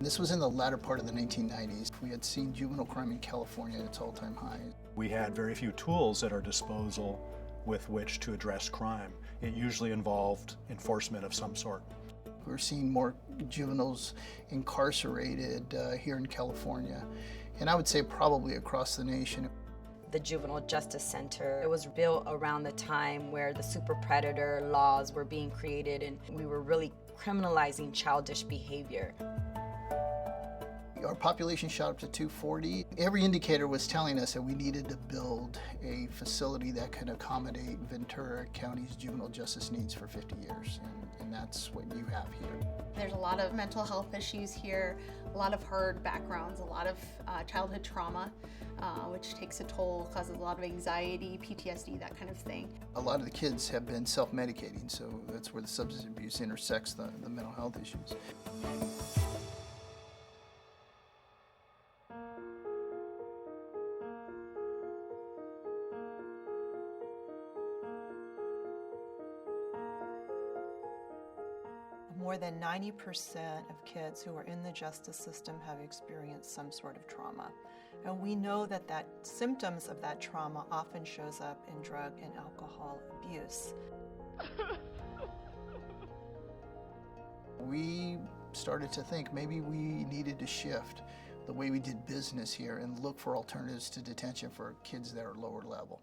This was in the latter part of the 1990s. We had seen juvenile crime in California at its all-time high. We had very few tools at our disposal with which to address crime. It usually involved enforcement of some sort. We're seeing more juveniles incarcerated here in California, and I would say probably across the nation. The Juvenile Justice Center, it was built around the time where the super predator laws were being created, and we were really criminalizing childish behavior. Our population shot up to 240. Every indicator was telling us that we needed to build a facility that could accommodate Ventura County's juvenile justice needs for 50 years, and that's what you have here. There's a lot of mental health issues here, a lot of hard backgrounds, a lot of childhood trauma, which takes a toll, causes a lot of anxiety, PTSD, that kind of thing. A lot of the kids have been self-medicating, so that's where the substance abuse intersects the mental health issues. More than 90% of kids who are in the justice system have experienced some sort of trauma. And we know that symptoms of that trauma often shows up in drug and alcohol abuse. We started to think maybe we needed to shift the way we did business here and look for alternatives to detention for kids that are lower level.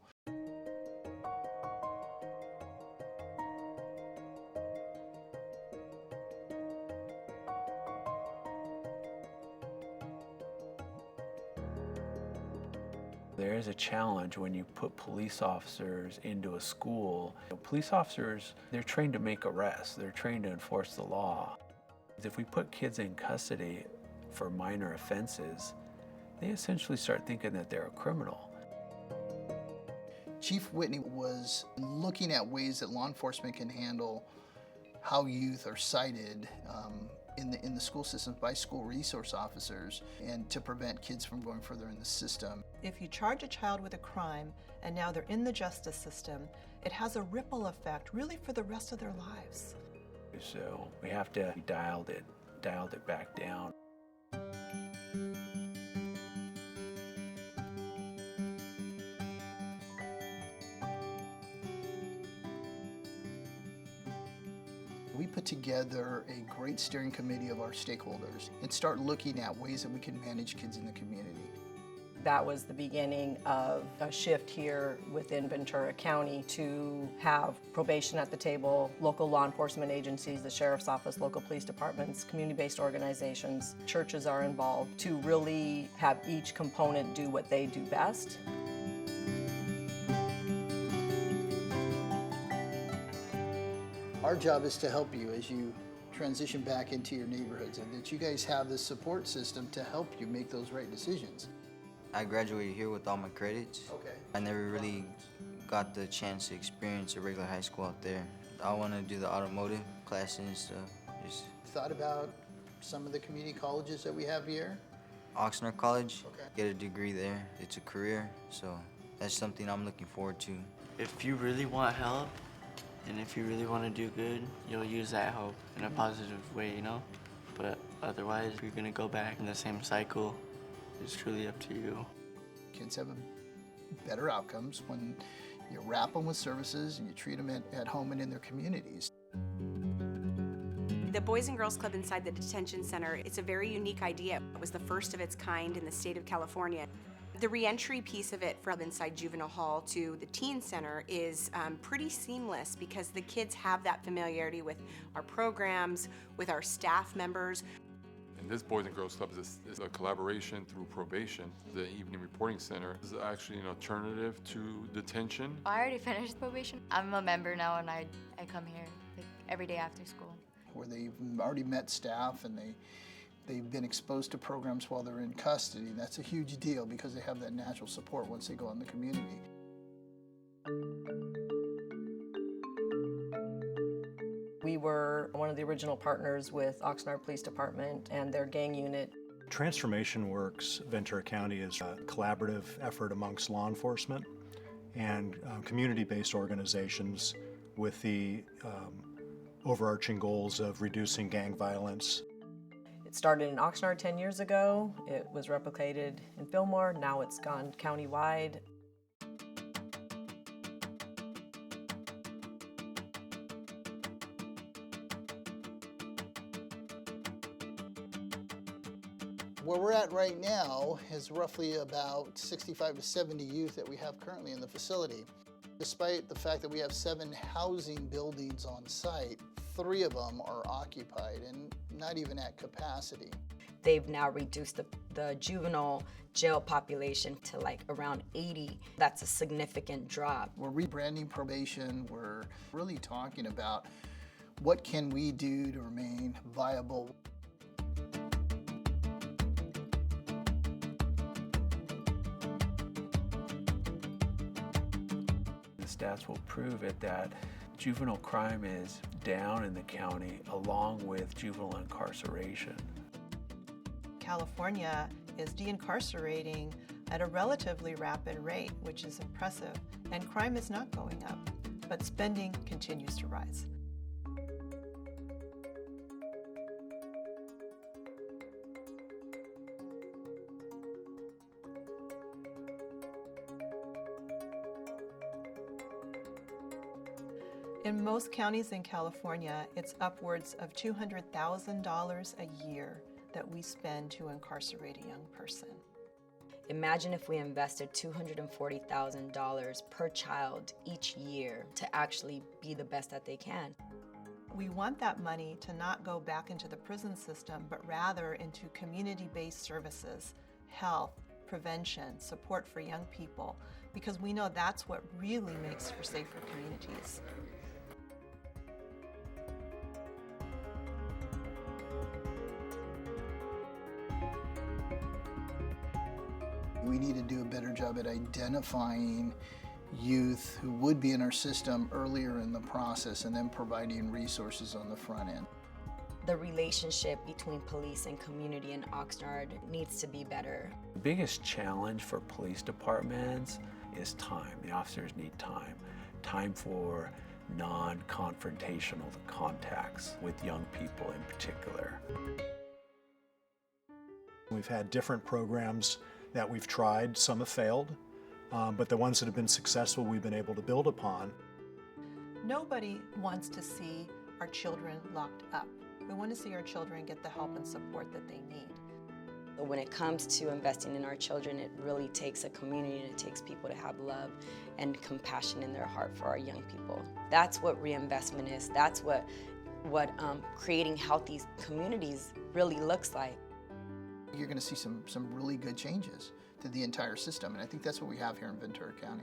There is a challenge when you put police officers into a school. Police officers, they're trained to make arrests. They're trained to enforce the law. If we put kids in custody for minor offenses, they essentially start thinking that they're a criminal. Chief Whitney was looking at ways that law enforcement can handle how youth are cited in the school systems by school resource officers, and to prevent kids from going further in the system. If you charge a child with a crime and now they're in the justice system, it has a ripple effect really for the rest of their lives. So we have to dialed it back down. We put together a great steering committee of our stakeholders and start looking at ways that we can manage kids in the community. That was the beginning of a shift here within Ventura County to have probation at the table, local law enforcement agencies, the sheriff's office, local police departments, community-based organizations, churches are involved to really have each component do what they do best. Our job is to help you as you transition back into your neighborhoods, and that you guys have the support system to help you make those right decisions. I graduated here with all my credits. Okay. I never really got the chance to experience a regular high school out there. I want to do the automotive classes and stuff. Thought about some of the community colleges that we have here? Oxnard College, Okay. get a degree there. It's a career, so that's something I'm looking forward to. If you really want help, and if you really want to do good, you'll use that help in a positive way, you know? But otherwise, if you're going to go back in the same cycle, it's truly up to you. Kids have better outcomes when you wrap them with services and you treat them at home and in their communities. The Boys and Girls Club inside the detention center, it's a very unique idea. It was the first of its kind in the state of California. The reentry piece of it from inside juvenile hall to the teen center is pretty seamless because the kids have that familiarity with our programs, with our staff members. And this Boys and Girls Club is a collaboration through probation. The Evening Reporting Center is actually an alternative to detention. I already finished probation. I'm a member now, and I come here like every day after school. Where they've already met staff and they've been exposed to programs while they're in custody. That's a huge deal because they have that natural support once they go in the community. We were one of the original partners with Oxnard Police Department and their gang unit. Transformation Works Ventura County is a collaborative effort amongst law enforcement and community-based organizations with the overarching goals of reducing gang violence. It started in Oxnard 10 years ago. It was replicated in Fillmore. Now it's gone countywide. Where we're at right now is roughly about 65 to 70 youth that we have currently in the facility. Despite the fact that we have 7 housing buildings on site, 3 of them are occupied and not even at capacity. They've now reduced the juvenile jail population to like around 80. That's a significant drop. We're rebranding probation. We're really talking about what can we do to remain viable. The stats will prove it that juvenile crime is down in the county along with juvenile incarceration. California is de-incarcerating at a relatively rapid rate, which is impressive, and crime is not going up, but spending continues to rise. In most counties in California, it's upwards of $200,000 a year that we spend to incarcerate a young person. Imagine if we invested $240,000 per child each year to actually be the best that they can. We want that money to not go back into the prison system, but rather into community-based services, health, prevention, support for young people, because we know that's what really makes for safer communities. We need to do a better job at identifying youth who would be in our system earlier in the process and then providing resources on the front end. The relationship between police and community in Oxnard needs to be better. The biggest challenge for police departments is time. The officers need time. Time for non-confrontational contacts with young people in particular. We've had different programs that we've tried. Some have failed, but the ones that have been successful we've been able to build upon. Nobody wants to see our children locked up. We want to see our children get the help and support that they need. When it comes to investing in our children, it really takes a community and it takes people to have love and compassion in their heart for our young people. That's what reinvestment is. That's what creating healthy communities really looks like. You're going to see some really good changes to the entire system, and I think that's what we have here in Ventura County.